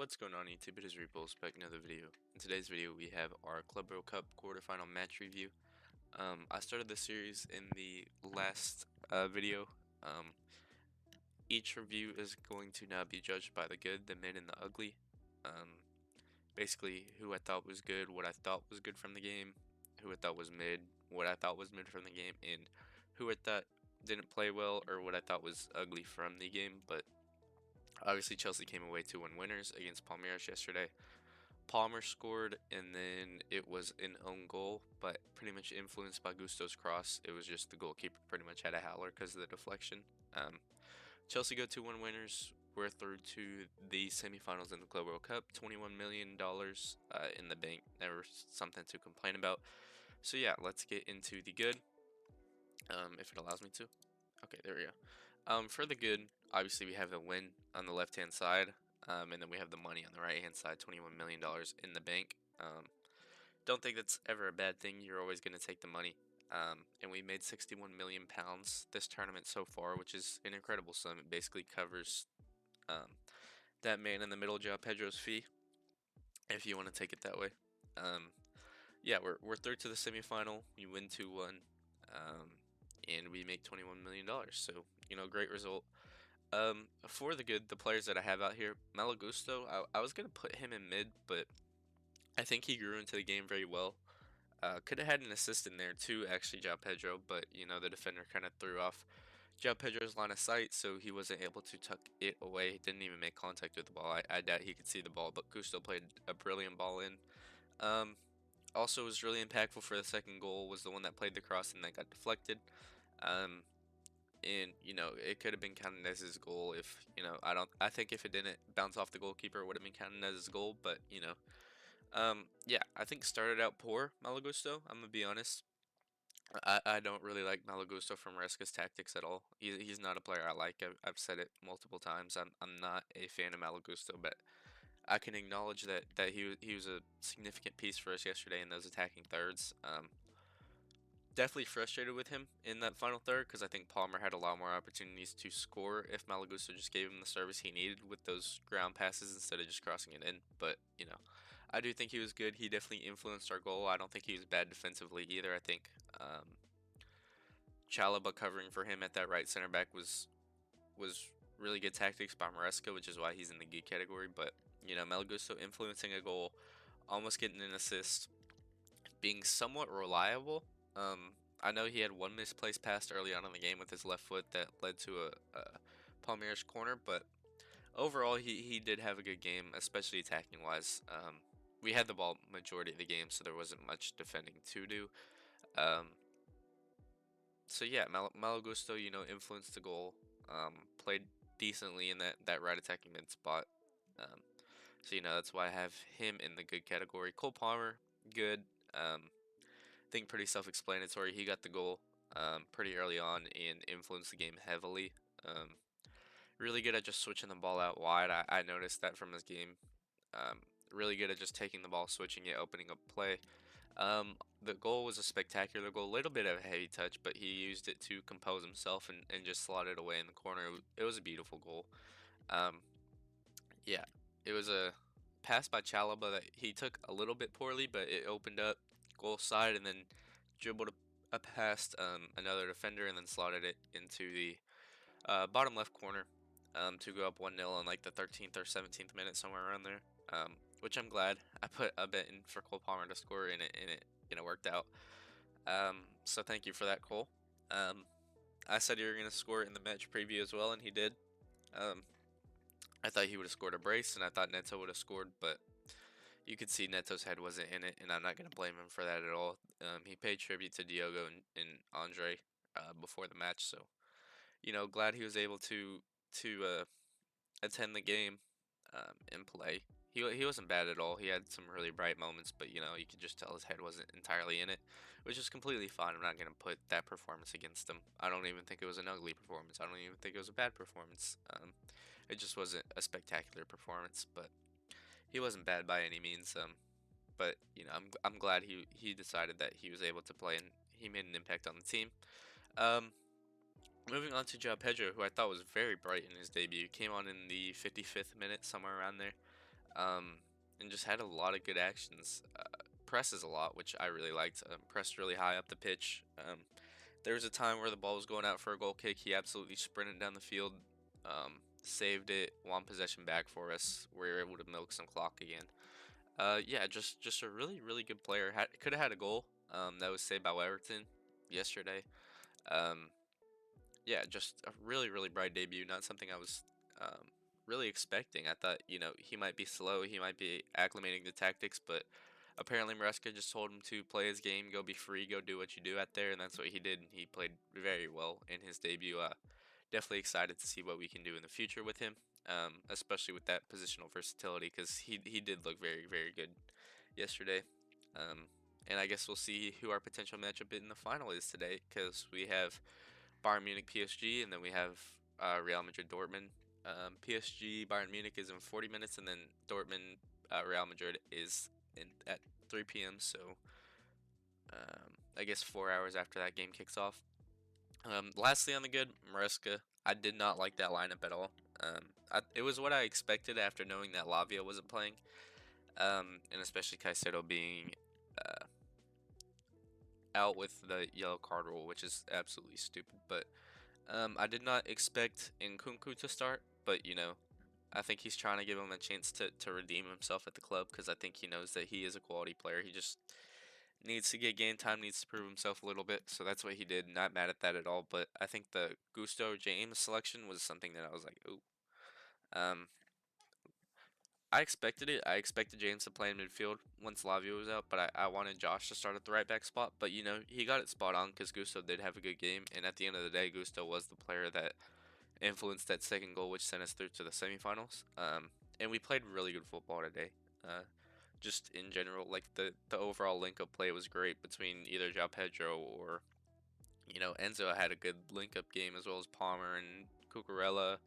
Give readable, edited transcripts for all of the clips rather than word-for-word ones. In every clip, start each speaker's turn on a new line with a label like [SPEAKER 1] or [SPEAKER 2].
[SPEAKER 1] What's going on YouTube? It is Reaples back another video. In today's video we have our Club World Cup quarterfinal match review. I started the series in the last video. Each review is going to now be judged by the good, the mid, and the ugly. Basically who I thought was good, what I thought was good from the game, who I thought was mid, what I thought was mid from the game, and who I thought didn't play well or what I thought was ugly from the game. But obviously, Chelsea came away 2-1 winners against Palmeiras yesterday. Palmer scored, and then it was an own goal, but pretty much influenced by Gusto's cross. It was just the goalkeeper pretty much had a howler because of the deflection. Chelsea go 2-1 winners. We're through to the semifinals in the Club World Cup. $21 million in the bank. Never something to complain about. So yeah, let's get into the good. If it allows me to. Okay, there we go. For the good, obviously we have the win on the left-hand side, and then we have the money on the right-hand side, $21 million in the bank. Don't think that's ever a bad thing. You're always going to take the money. And we made £61 million this tournament so far, which is an incredible sum. It basically covers that man in the middle, João Pedro's fee, if you want to take it that way. Yeah, we're through to the semifinal. We win 2-1. And we make $21 million. So, great result. For the good, the players that I have out here, Malo Gusto, I was going to put him in mid, but I think he grew into the game very well. Could have had an assist in there too, actually, João Pedro, but, the defender kind of threw off João Pedro's line of sight, so he wasn't able to tuck it away. He didn't even make contact with the ball. I doubt he could see the ball, but Gusto played a brilliant ball in. Also was really impactful for the second goal was the one that played the cross and that got deflected. And it could have been counted as his goal if I think if it didn't bounce off the goalkeeper it would have been counted as his goal, but yeah, I think started out poor Malo Gusto. I'm gonna be honest. I don't really like Malo Gusto from Maresca's tactics at all. He's not a player I like. I've said it multiple times. I'm not a fan of Malo Gusto, but I can acknowledge that he was a significant piece for us yesterday in those attacking thirds. Definitely frustrated with him in that final third because I think Palmer had a lot more opportunities to score if Malo Gusto just gave him the service he needed with those ground passes instead of just crossing it in. But I do think he was good. He definitely influenced our goal. I don't think he was bad defensively either. I think Chalaba covering for him at that right center back was really good tactics by Maresca, which is why he's in the good category. But Malo Gusto influencing a goal, almost getting an assist, being somewhat reliable. I know he had one misplaced pass early on in the game with his left foot that led to a Palmeiras corner, but overall he did have a good game, especially attacking wise. We had the ball majority of the game, so there wasn't much defending to do. So yeah, Malo Gusto, influenced the goal, played decently in that right attacking mid spot. So that's why I have him in the good category. Cole Palmer, good. I think pretty self-explanatory. He got the goal pretty early on and influenced the game heavily. Really good at just switching the ball out wide. I noticed that from his game. Really good at just taking the ball, switching it, opening up play. The goal was a spectacular goal. A little bit of a heavy touch, but he used it to compose himself and just slot it away in the corner. It was a beautiful goal. Yeah, it was a pass by Chalaba that he took a little bit poorly, but it opened up goal side and then dribbled past another defender and then slotted it into the bottom left corner to go up 1-0 in like the 13th or 17th minute, somewhere around there. Which I'm glad. I put a bet in for Cole Palmer to score and it worked out. So thank you for that, Cole. I said you were going to score in the match preview as well, and he did. I thought he would have scored a brace, and I thought Neto would have scored, but you could see Neto's head wasn't in it, and I'm not going to blame him for that at all. He paid tribute to Diogo and Andre before the match, so glad he was able to attend the game and play. He wasn't bad at all. He had some really bright moments, but you could just tell his head wasn't entirely in it, which is completely fine. I'm not going to put that performance against him. I don't even think it was an ugly performance. I don't even think it was a bad performance. It just wasn't a spectacular performance, but he wasn't bad by any means. But I'm glad he decided that he was able to play and he made an impact on the team. Moving on to João Pedro, who I thought was very bright in his debut, came on in the 55th minute, somewhere around there. um, and just had a lot of good actions. Presses a lot, which I really liked. Pressed really high up the pitch. There was a time where the ball was going out for a goal kick. He absolutely sprinted down the field, saved it, one possession back for us. We were able to milk some clock again. Yeah, just a really good player. Could have had a goal. That was saved by Weverton yesterday. Um, yeah, just a really bright debut. Not something I was really expecting. I thought, he might be slow, he might be acclimating to tactics, but apparently Maresca just told him to play his game, go be free, go do what you do out there, and that's what he did. And he played very well in his debut. Definitely excited to see what we can do in the future with him, especially with that positional versatility, because he did look very good yesterday. Um, and I guess we'll see who our potential matchup in the final is today, because we have Bayern Munich PSG, and then we have Real Madrid Dortmund. PSG Bayern Munich is in 40 minutes, and then Dortmund Real Madrid is at 3 p.m. So I guess 4 hours after that game kicks off. Lastly, on the good, Maresca. I did not like that lineup at all. It was what I expected after knowing that Lavia wasn't playing, and especially Caicedo being uh, out with the yellow card rule, which is absolutely stupid. But I did not expect Nkunku to start, but I think he's trying to give him a chance to redeem himself at the club, because I think he knows that he is a quality player. He just needs to get game time, needs to prove himself a little bit. So that's what he did. Not mad at that at all. But I think the Gusto James selection was something that I was like, ooh. Um, I expected it. I expected James to play in midfield once Lavio was out, but I wanted Josh to start at the right back spot. But he got it spot on, because Gusto did have a good game, and at the end of the day, Gusto was the player that influenced that second goal, which sent us through to the semifinals. And we played really good football today. Just in general, like the overall link up play was great between either João Pedro or Enzo had a good link up game, as well as Palmer and Cucurella,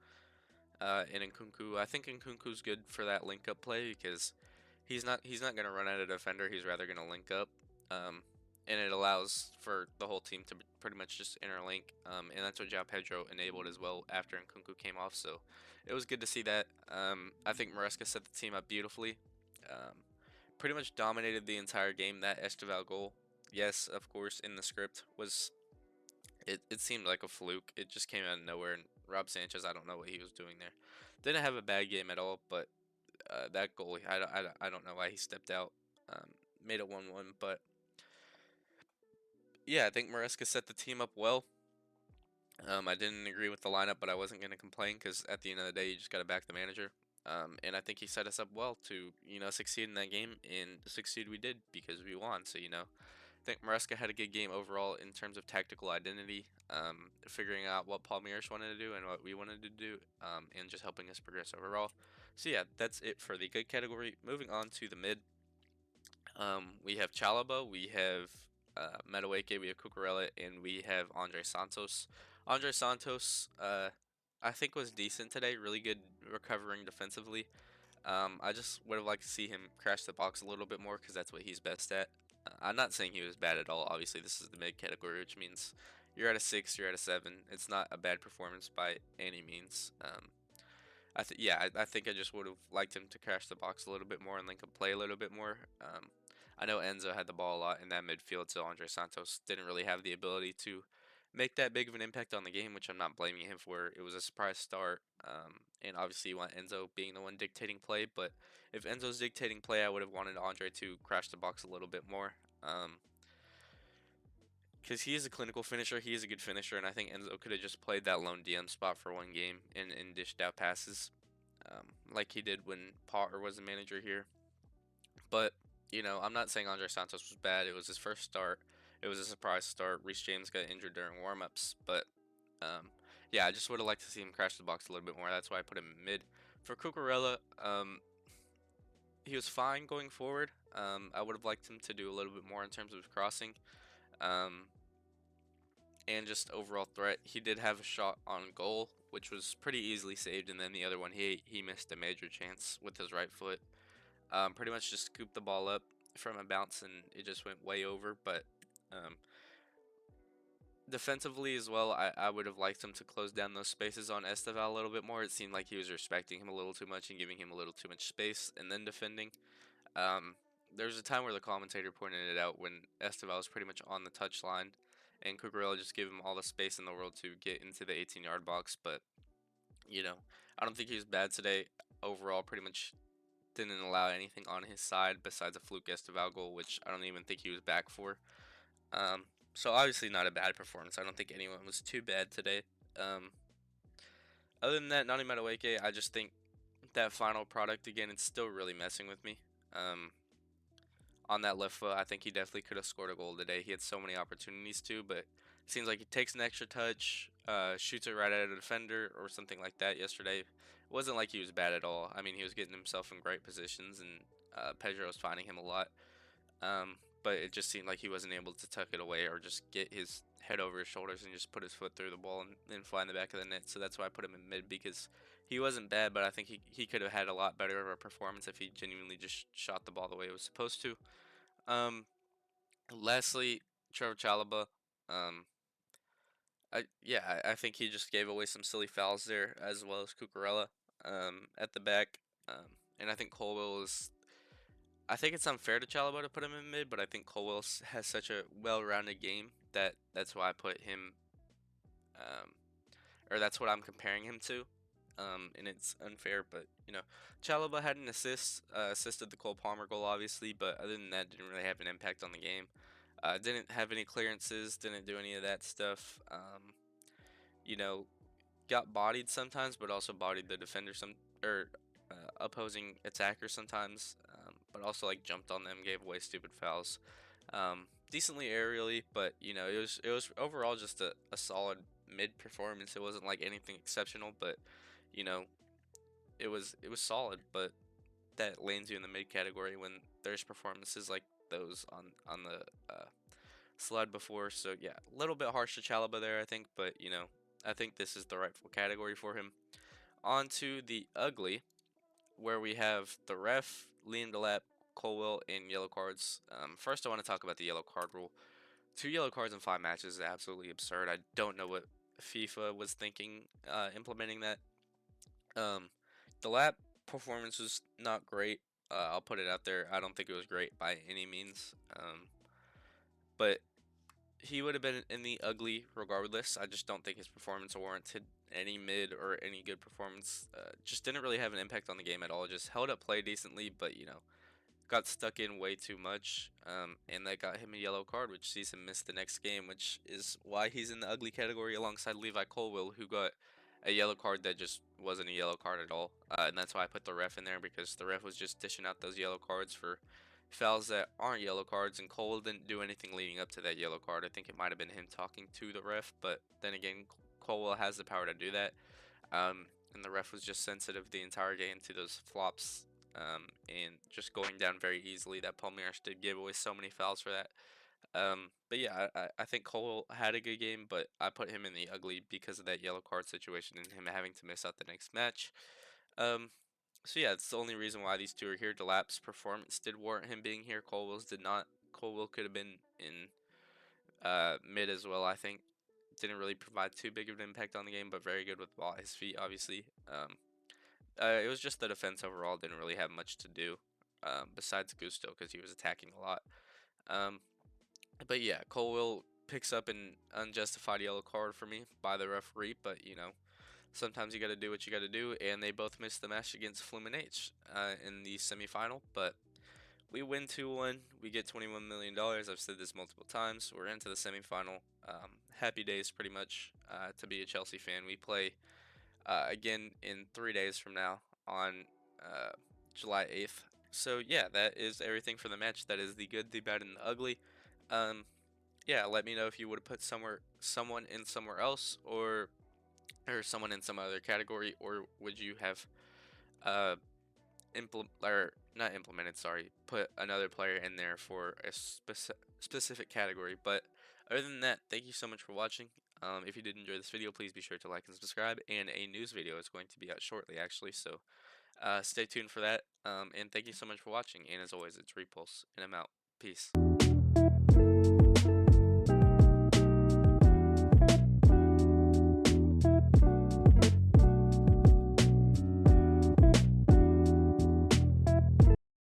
[SPEAKER 1] and Nkunku. I think Nkunku's good for that link up play, because he's not gonna run at a defender. He's rather gonna link up. Um, and it allows for the whole team to pretty much just interlink. And that's what João Pedro enabled as well after Nkunku came off. So it was good to see that. I think Maresca set the team up beautifully. Um, Pretty much dominated the entire game. That Esteval goal, yes, of course, in the script was it seemed like a fluke. It just came out of nowhere. And Rob Sanchez, I don't know what he was doing there. Didn't have a bad game at all, but that goal, I don't know why he stepped out. Um, Made it 1-1, but yeah, I think Maresca set the team up well. I didn't agree with the lineup, but I wasn't going to complain, because at the end of the day, you just got to back the manager. And I think he set us up well to, succeed in that game, and succeed we did, because we won. So, I think Maresca had a good game overall in terms of tactical identity, figuring out what Palmeiras wanted to do and what we wanted to do, and just helping us progress overall. So, yeah, that's it for the good category. Moving on to the mid. We have Chalaba, we have Madueke, we have Cucurella, and we have Andre Santos. Andre Santos, I think was decent today. Really good recovering defensively. I just would have liked to see him crash the box a little bit more, because that's what he's best at. I'm not saying he was bad at all. Obviously, this is the mid category, which means you're at a 6, you're at a 7. It's not a bad performance by any means. I think I just would have liked him to crash the box a little bit more and link up play a little bit more. I know Enzo had the ball a lot in that midfield, so Andre Santos didn't really have the ability to make that big of an impact on the game, which I'm not blaming him for. It was a surprise start, and obviously you want Enzo being the one dictating play, but if Enzo's dictating play, I would have wanted Andre to crash the box a little bit more. Because he is a clinical finisher, he is a good finisher, and I think Enzo could have just played that lone DM spot for one game and dished out passes, like he did when Potter was the manager here. But I'm not saying Andre Santos was bad. It was his first start. It was a surprise start. Reece James got injured during warmups, but yeah, I just would have liked to see him crash the box a little bit more. That's why I put him in mid. For Cucurella, he was fine going forward. I would have liked him to do a little bit more in terms of his crossing. Um, and just overall threat. He did have a shot on goal, which was pretty easily saved, and then the other one he missed a major chance with his right foot. Pretty much just scooped the ball up from a bounce, and it just went way over. But um, Defensively as well, I would have liked him to close down those spaces on Esteval a little bit more. It seemed like he was respecting him a little too much and giving him a little too much space and then defending. Um, there was a time where the commentator pointed it out when Esteval was pretty much on the touchline and Cucurella just gave him all the space in the world to get into the 18-yard box. But, you know, I don't think he was bad today. Overall, pretty much didn't allow anything on his side besides a fluke Esteval goal, which I don't even think he was back for. Um, so obviously not a bad performance. I don't think anyone was too bad today. Um, Other than that, Nani Madueke, I just think that final product again, it's still really messing with me. Um, on that left foot, I think he definitely could have scored a goal today. He had so many opportunities to, but it seems like he takes an extra touch, shoots it right at a defender or something like that yesterday. It wasn't like he was bad at all. I mean, he was getting himself in great positions, and Pedro was finding him a lot. But it just seemed like he wasn't able to tuck it away or just get his head over his shoulders and just put his foot through the ball and fly in the back of the net. So that's why I put him in mid because he wasn't bad, but I think he could have had a lot better of a performance if he genuinely just shot the ball the way it was supposed to. Um, Lastly, Trevor Chalaba. Um, I think he just gave away some silly fouls there as well as Cucurella at the back. And I think Colwell is I think it's unfair to Chalaba to put him in mid, but I think Colwell has such a well-rounded game that that's why I put him, um, or that's what I'm comparing him to. And it's unfair, but Chalaba had an assist, assisted the Cole Palmer goal, obviously, but other than that, didn't really have an impact on the game. Didn't have any clearances, didn't do any of that stuff. You know, got bodied sometimes, but also bodied the defender or opposing attackers sometimes. But also like jumped on them, gave away stupid fouls. Decently aerially, but it was overall just a solid mid performance. It wasn't like anything exceptional, but you know it was solid. But that lands you in the mid category when there's performances like those on the slide before. So yeah, a little bit harsh to Chalaba there, I think, but I think this is the rightful category for him. On to the ugly, where we have the ref, Liam Delap, Colwell, and yellow cards. First, I want to talk about the yellow card rule. 2 yellow cards in 5 matches is absolutely absurd. I don't know what FIFA was thinking implementing that. Um, Delap performance was not great. I'll put it out there. I don't think it was great by any means. But he would have been in the ugly regardless. I just don't think his performance warranted any mid or any good performance. Just didn't really have an impact on the game at all. Just held up play decently, but got stuck in way too much, and that got him a yellow card, which sees him miss the next game, which is why he's in the ugly category alongside Levi Colwill, who got a yellow card that just wasn't a yellow card at all. And that's why I put the ref in there because the ref was just dishing out those yellow cards for fouls that aren't yellow cards, and Cole didn't do anything leading up to that yellow card. I think it might have been him talking to the ref, but then again, Colwell has the power to do that. And the ref was just sensitive the entire game to those flops and just going down very easily. That Palmeiras did give away so many fouls for that. But yeah, I think Cole had a good game, but I put him in the ugly because of that yellow card situation and him having to miss out the next match. Um, so yeah, it's the only reason why these two are here. Delap's performance did warrant him being here. Colwell's did not. Colwell could have been in mid as well, I think. Didn't really provide too big of an impact on the game, but very good with the ball at his feet, obviously. It was just the defense overall didn't really have much to do, besides Gusto because he was attacking a lot. Um, but yeah, Colwell picks up an unjustified yellow card for me by the referee, but sometimes you got to do what you got to do, and they both missed the match against Fluminense in the semifinal, but we win 2-1. We get $21 million. I've said this multiple times. We're into the semifinal. Happy days, pretty much, to be a Chelsea fan. We play again in 3 days from now on July 8th. So yeah, that is everything for the match. That is the good, the bad, and the ugly. Um, yeah, let me know if you would have put someone in somewhere else, or someone in some other category, or would you have uh or not implemented, sorry, put another player in there for a specific category. But other than that, thank you so much for watching. If you did enjoy this video, please be sure to like and subscribe, and a news video is going to be out shortly, actually, so stay tuned for that. And thank you so much for watching, and as always, it's Repulse, and I'm out. Peace.